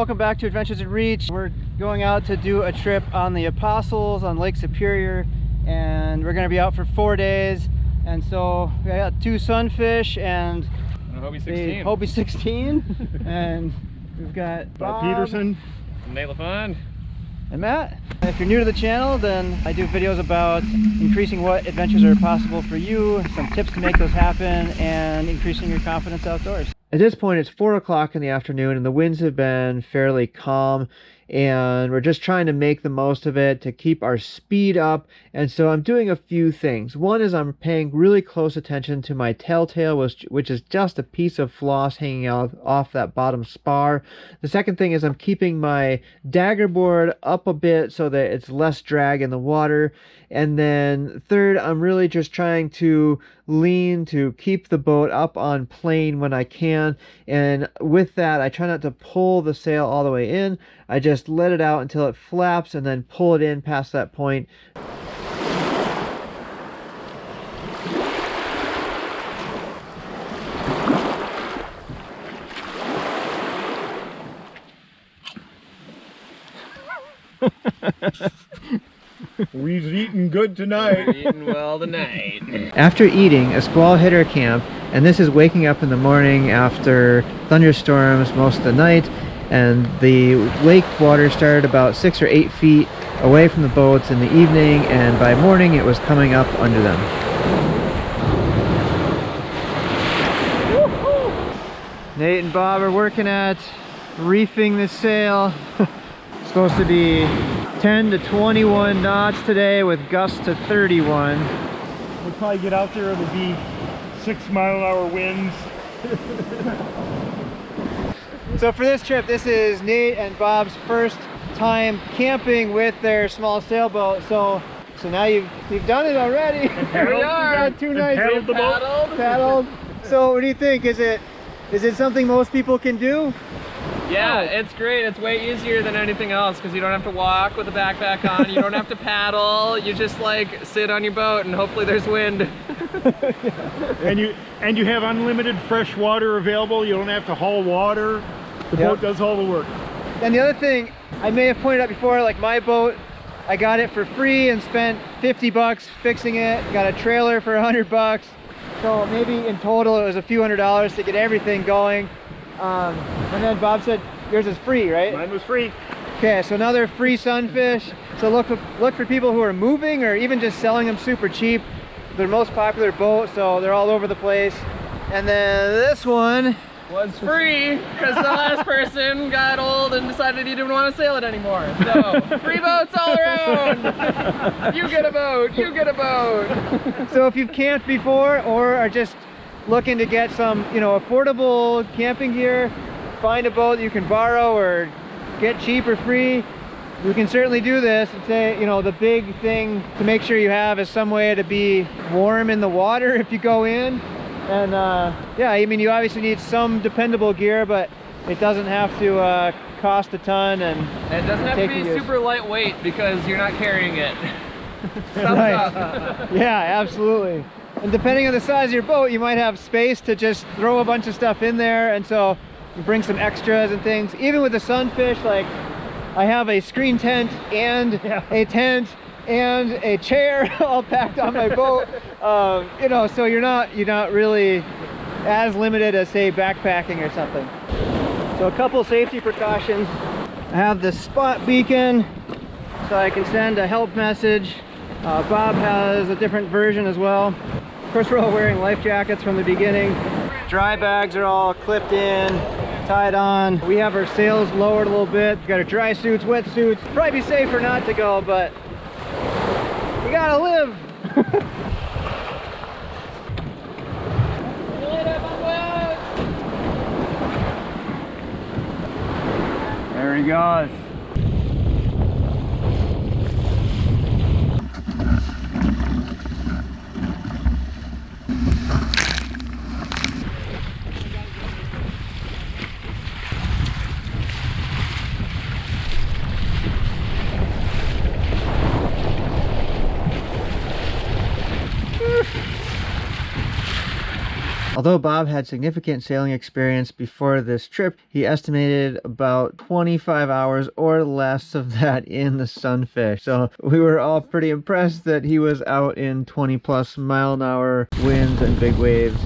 Welcome back to Adventures at Reach. We're going out to do a trip on the Apostles on Lake Superior, and we're going to be out for 4 days. And so we got 2 Sunfish and a Hobie 16. Hobie 16, and we've got Bob Peterson, Nate LaFond, and Matt. If you're new to the channel, then I do videos about increasing what adventures are possible for you, some tips to make those happen, and increasing your confidence outdoors. At this point, it's 4 o'clock in the afternoon, and the winds have been fairly calm, and we're just trying to make the most of it to keep our speed up. And so I'm doing a few things. One is I'm paying really close attention to my telltale, which is just a piece of floss hanging out off that bottom spar. The second thing is I'm keeping my dagger board up a bit so that it's less drag in the water. And then third, I'm really just trying to lean to keep the boat up on plane when I can. And with that, I try not to pull the sail all the way in. I just let it out until it flaps and then pull it in past that point. We's eating good tonight. we're eating well tonight. After eating, a squall hit our camp, and this is waking up in the morning after thunderstorms most of the night, and the lake water started about 6 or 8 feet away from the boats in the evening, and by morning it was coming up under them. Nate and Bob are working at reefing the sail. It's supposed to be 10 to 21 knots today with gusts to 31. We'll probably get out there, it'll be 6-mile-an-hour winds. So for this trip, this is Nate and Bob's first time camping with their small sailboat. So now you've done it already. Here we are. Got 2 nights. Paddled the boat. Paddled. So what do you think? Is it something most people can do? Yeah, it's great. It's way easier than anything else because you don't have to walk with a backpack on. You don't have to paddle. You just like sit on your boat and hopefully there's wind. and you have unlimited fresh water available. You don't have to haul water. The boat does all the work. And the other thing I may have pointed out before, like my boat, I got it for free and spent 50 bucks fixing it. Got a trailer for 100 bucks. So maybe in total it was a few $100s to get everything going. And then Bob said yours is free, right? Mine was free. Okay, so another free Sunfish. So look for people who are moving or even just selling them super cheap. They're the most popular boat, so they're all over the place. And then this one Was free because the last person got old and decided he didn't want to sail it anymore. So free boats all around. You get a boat. You get a boat. So if you've camped before or are just looking to get some, affordable camping gear, find a boat you can borrow or get cheap or free, you can certainly do this. And say, the big thing to make sure you have is some way to be warm in the water if you go in. And yeah, I mean, you obviously need some dependable gear, but it doesn't have to cost a ton, and it doesn't have to be super lightweight because you're not carrying it. Right. Yeah, absolutely. And depending on the size of your boat, you might have space to just throw a bunch of stuff in there, and so you bring some extras and things. Even with the Sunfish, like I have a screen tent and a tent and a chair all packed on my boat. So you're not really as limited as, say, backpacking or something. So a couple safety precautions. I have this spot beacon so I can send a help message. Bob has a different version as well. Of course, we're all wearing life jackets from the beginning. Dry bags are all clipped in, tied on. We have our sails lowered a little bit. We've got our dry suits, wetsuits. Probably be safer not to go, but we gotta live. There he goes. Although Bob had significant sailing experience before this trip, he estimated about 25 hours or less of that in the Sunfish. So we were all pretty impressed that he was out in 20+ mile-an-hour winds and big waves.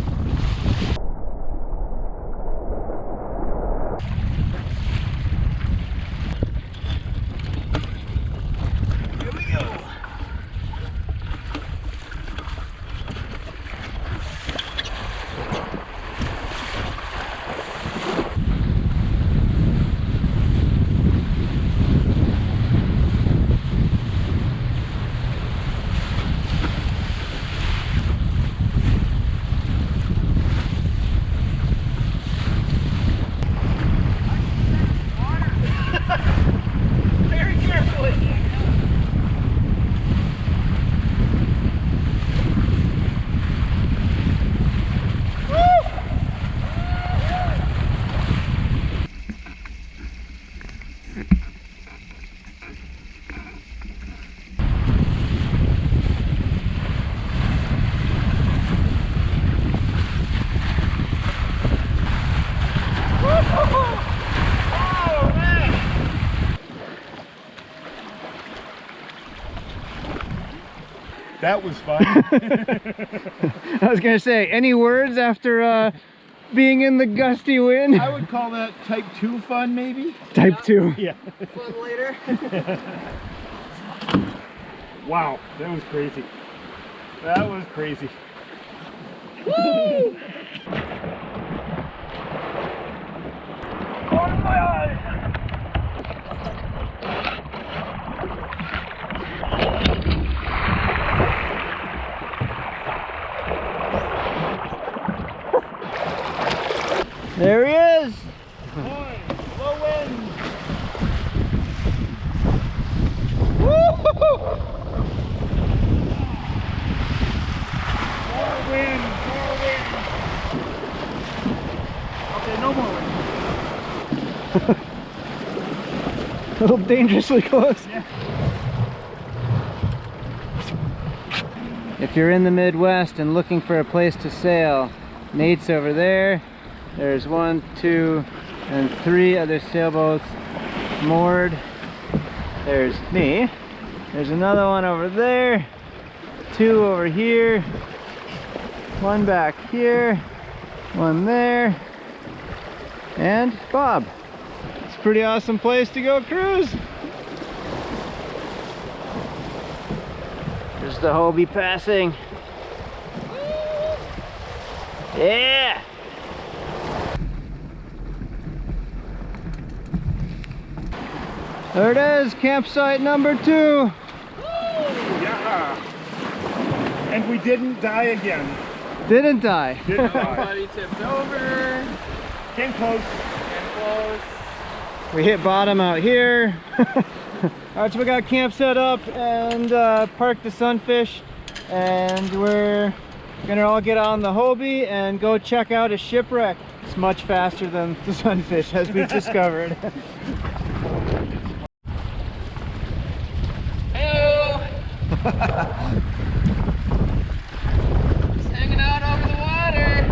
That was fun. I was gonna say, any words after being in the gusty wind? I would call that type 2 fun, maybe? Type 2. Yeah. Fun later. Wow, that was crazy. That was crazy. Woo! Oh my eyes! There he is! Ahoy! Low wind! Woo-hoo-hoo! More wind! More wind! Okay, no more wind. A little dangerously close. Yeah. If you're in the Midwest and looking for a place to sail, Nate's over there. There's 1, 2, and 3 other sailboats moored. There's me. There's another one over there. 2 over here. 1 back here. 1 there. And Bob. It's a pretty awesome place to go cruise. There's the Hobie passing. Yeah! There it is, campsite number 2. Yeah. And we didn't die again. Didn't die. Didn't die. Buddy tipped over. Came close. And close. We hit bottom out here. Alright, so we got camp set up and parked the Sunfish, and we're gonna all get on the Hobie and go check out a shipwreck. It's much faster than the Sunfish, as we've discovered. Hey-o! Just hanging out over the water.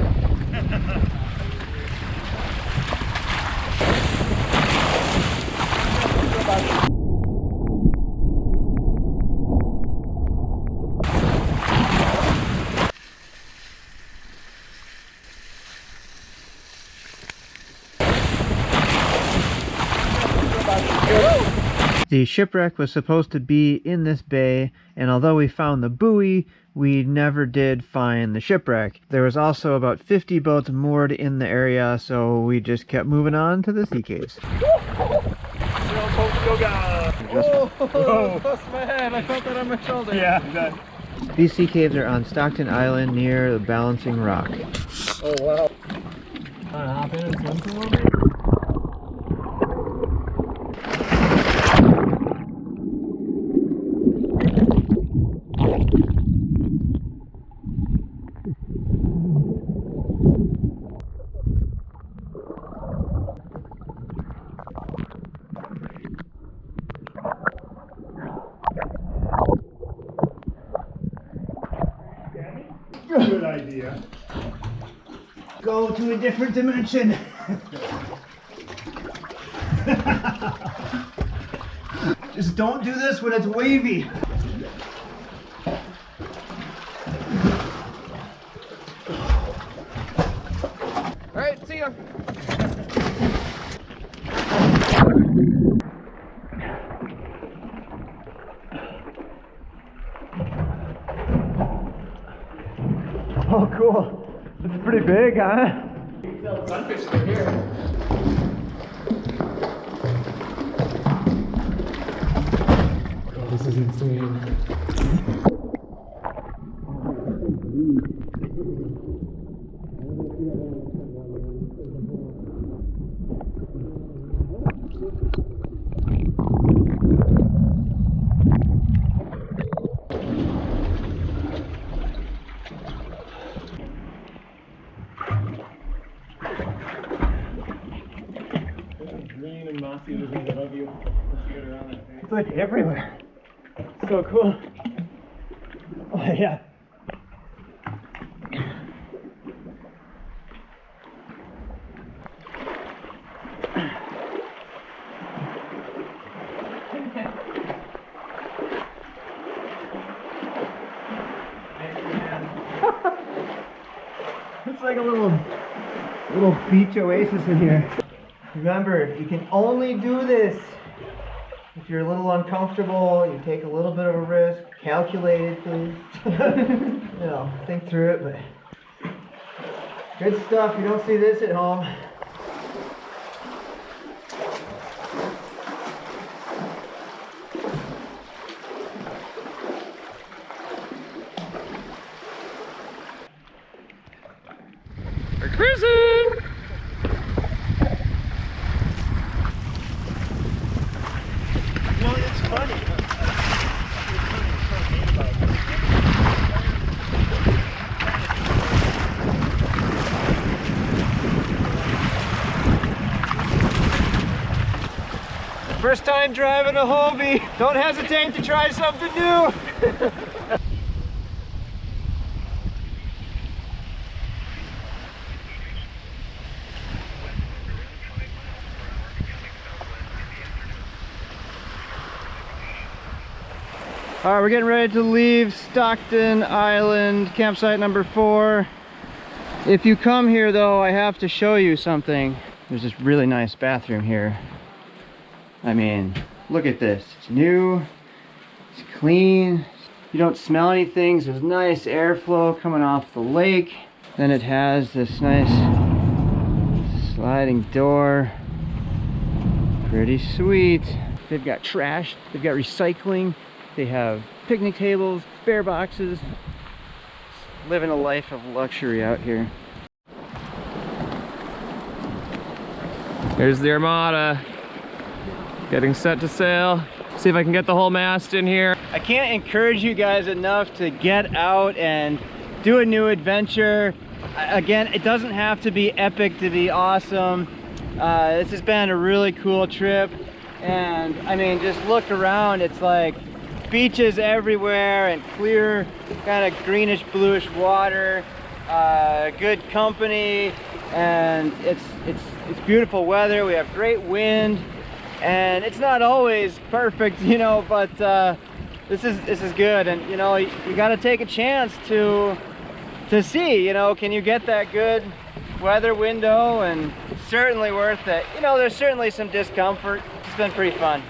The shipwreck was supposed to be in this bay, and although we found the buoy, we never did find the shipwreck. There was also about 50 boats moored in the area, so we just kept moving on to the sea caves. Oh, close to my head. I felt that on my shoulder. Yeah, that. These sea caves are on Stockton Island near the Balancing Rock. Oh, wow. Hop in and swim for a little bit. Good idea. go to a different dimension. Just don't do this when it's wavy. All right, see ya. Oh, cool. It's pretty big, huh? Sunfish through here. This is insane. Green and mossy, there's one above you. Get around it. It's like everywhere. So cool. Oh yeah. It's like a little beach oasis in here. Remember, you can only do this if you're a little uncomfortable, you take a little bit of a risk, calculated please. You know, think through it, but good stuff. You don't see this at home. We're cruising! Well, it's funny. First time driving a Hobie. Don't hesitate to try something new. All right, we're getting ready to leave Stockton Island, campsite number 4. If you come here though, I have to show you something. There's this really nice bathroom here. I mean, look at this. It's new, it's clean. You don't smell anything. So there's nice airflow coming off the lake. Then it has this nice sliding door. Pretty sweet. They've got trash, they've got recycling. They have picnic tables, bear boxes. Living a life of luxury out here. Here's the Armada. Getting set to sail. See if I can get the whole mast in here. I can't encourage you guys enough to get out and do a new adventure. Again, it doesn't have to be epic to be awesome. This has been a really cool trip. And I mean, just look around. It's like beaches everywhere and clear kind of greenish bluish water, good company, and it's beautiful weather. We have great wind, and it's not always perfect, you know, but this is good. And you know, you got to take a chance to see, you know, can you get that good weather window? And it's certainly worth it. You know, there's certainly some discomfort. It's been pretty fun.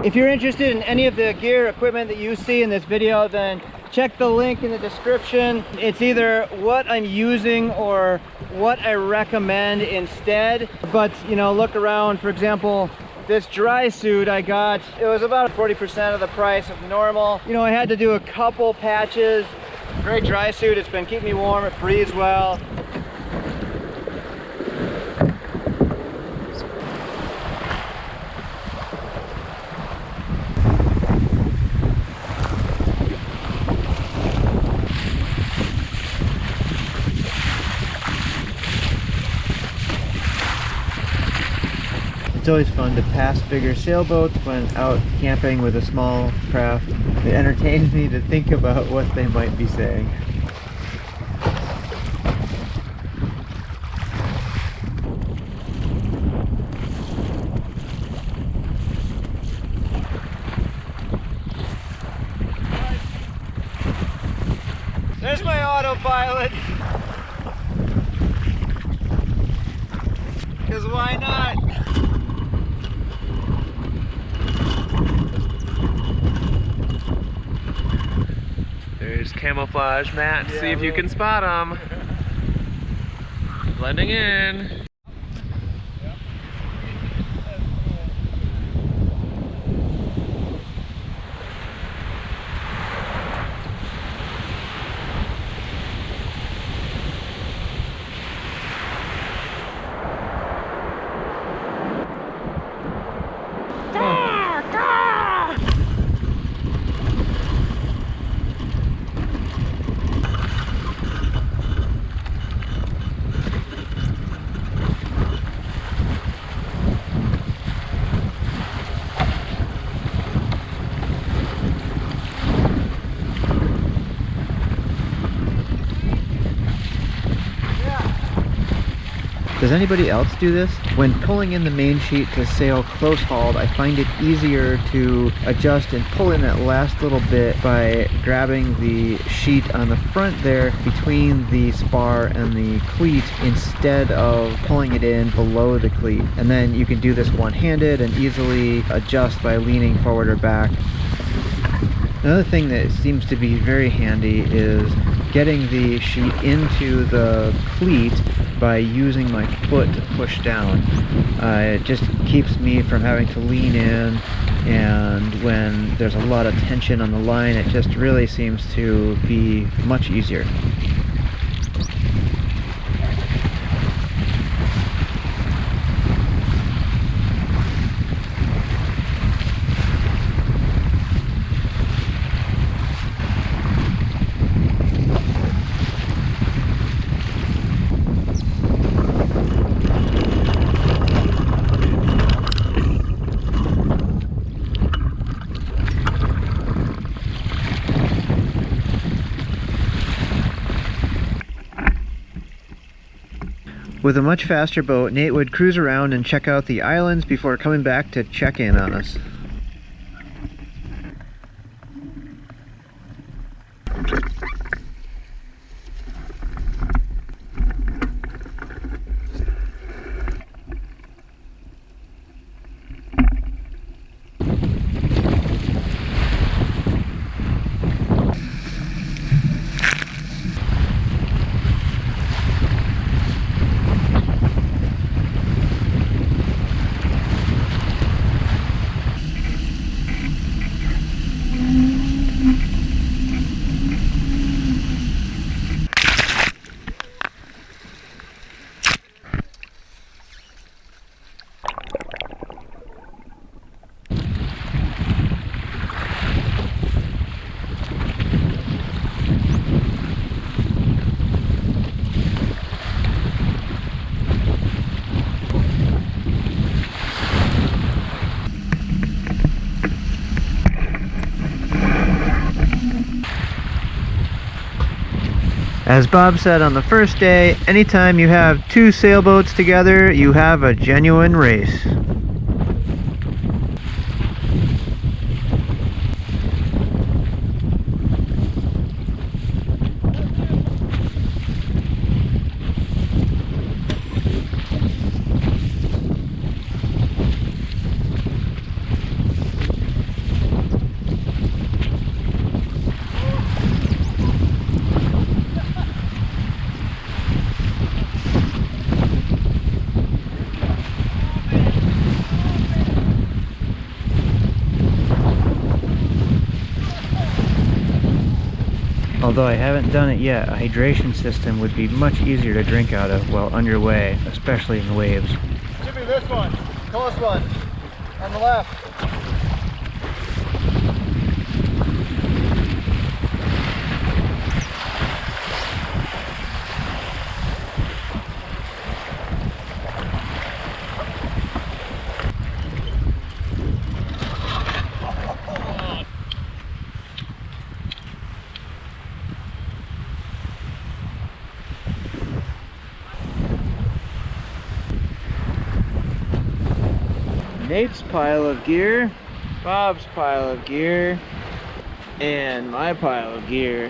If you're interested in any of the gear, equipment that you see in this video, then check the link in the description. It's either what I'm using or what I recommend instead. But, you know, look around. For example, this dry suit I got, it was about 40% of the price of normal. You know, I had to do a couple patches. Great dry suit. It's been keeping me warm. It breathes well. It's always fun to pass bigger sailboats when out camping with a small craft. It entertains me to think about what they might be saying. There's my autopilot! Because why not? There's camouflage, Matt. Yeah, See if you can spot them. Blending in. Does anybody else do this? When pulling in the main sheet to sail close hauled, I find it easier to adjust and pull in that last little bit by grabbing the sheet on the front there between the spar and the cleat instead of pulling it in below the cleat. And then you can do this one-handed and easily adjust by leaning forward or back. Another thing that seems to be very handy is getting the sheet into the cleat by using my foot to push down. It just keeps me from having to lean in, and when there's a lot of tension on the line, it just really seems to be much easier. With a much faster boat, Nate would cruise around and check out the islands before coming back to check in on us. As Bob said on the first day, anytime you have two sailboats together, you have a genuine race. Although I haven't done it yet, a hydration system would be much easier to drink out of while underway, especially in the waves. Should be this one, tallest one, on the left. Nate's pile of gear, Bob's pile of gear, and my pile of gear.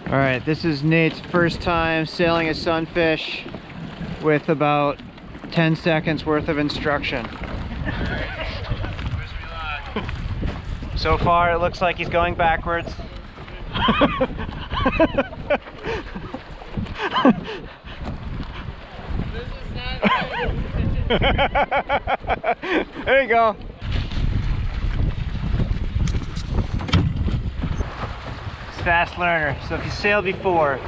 All right, this is Nate's first time sailing a Sunfish with about 10 seconds worth of instruction. So far, it looks like he's going backwards. There you go. He's a fast learner, so if you sailed before,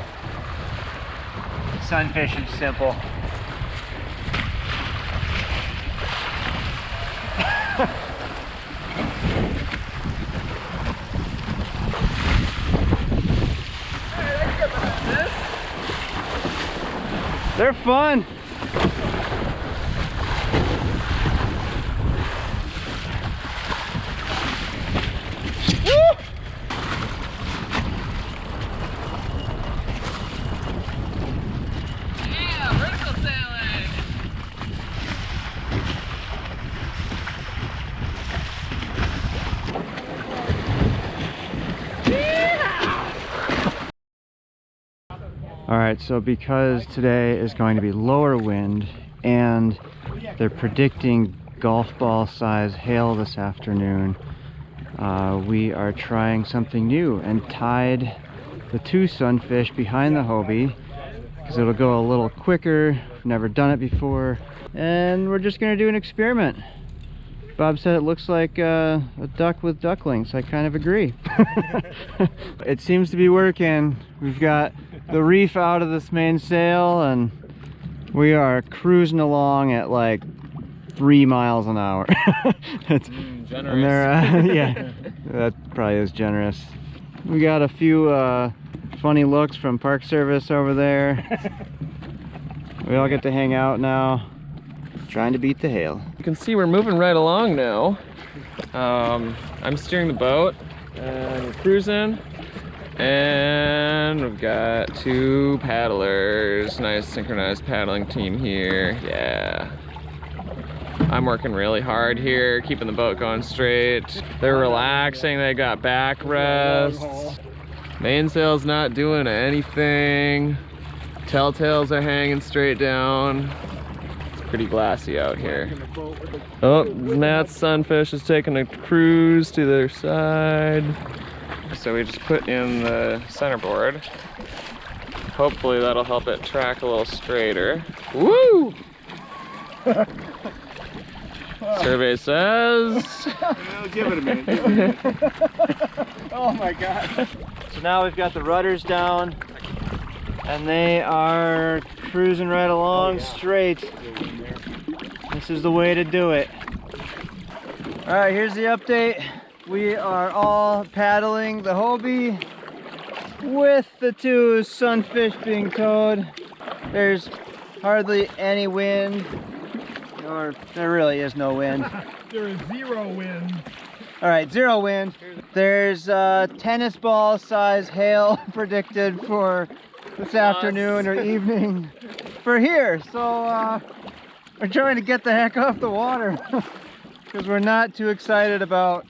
Sunfish is simple. They're fun. Woo! Yeah, vertical sailing. All right, so because today is going to be lower wind and they're predicting golf ball size hail this afternoon, we are trying something new and tied the two Sunfish behind the Hobie because it'll go a little quicker. We've never done it before, and we're just gonna do an experiment. Bob said it looks like a duck with ducklings. I kind of agree. It seems to be working. We've got the reef out of this mainsail and we are cruising along at like 3 miles an hour. Generous. And they're, yeah, that probably is generous. We got a few funny looks from Park Service over there. We all get to hang out now, trying to beat the hail. You can see we're moving right along now. I'm steering the boat and we're cruising. And we've got two paddlers. Nice synchronized paddling team here. Yeah. I'm working really hard here, keeping the boat going straight. They're relaxing, they got backrests. Mainsail's not doing anything. Telltales are hanging straight down. It's pretty glassy out here. Oh, Matt's Sunfish is taking a cruise to their side. So we just put in the centerboard. Hopefully that'll help it track a little straighter. Woo! Survey says. Well, give it a minute. Oh my god. So now we've got the rudders down and they are cruising right along straight. This is the way to do it. All right, here's the update. We are all paddling the Hobie with the two Sunfish being towed. There's hardly any wind, or there really is no wind. There is zero wind. All right, zero wind. There's tennis ball size hail predicted for this afternoon or evening for here. So we're trying to get the heck off the water because we're not too excited about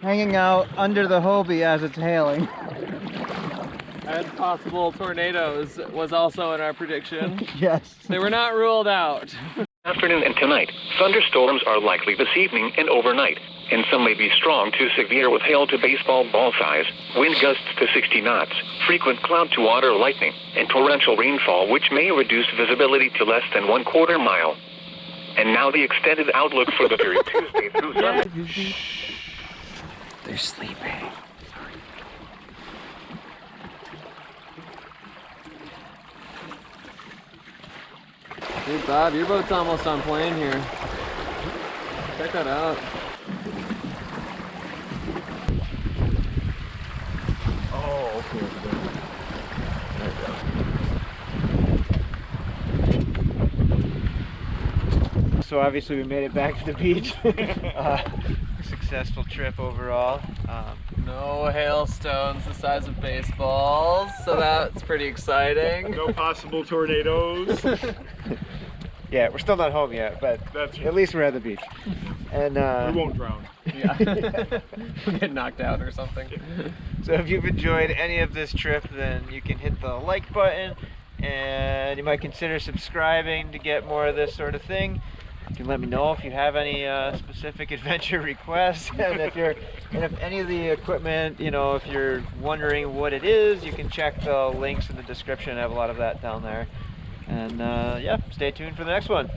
hanging out under the Hobie as it's hailing. And possible tornadoes was also in our prediction. Yes. They were not ruled out. Afternoon and tonight, thunderstorms are likely this evening and overnight, and some may be strong to severe with hail to baseball ball size, wind gusts to 60 knots, frequent cloud to water lightning, and torrential rainfall which may reduce visibility to less than 1/4 mile. And now the extended outlook for the period Tuesday through Sunday. They're sleeping. Hey Bob, your boat's almost on plane here. Check that out. Oh, okay. So obviously we made it back to the beach. Successful trip overall. No hailstones the size of baseballs, so that's pretty exciting. No possible tornadoes. Yeah, we're still not home yet, but That's at least we're at the beach. And we won't drown. Yeah. We'll get knocked out or something. so if you've enjoyed any of this trip, then you can hit the like button, and you might consider subscribing to get more of this sort of thing. You can let me know if you have any specific adventure requests, and if any of the equipment, you know, if you're wondering what it is, you can check the links in the description. I have a lot of that down there. And yeah, stay tuned for the next one.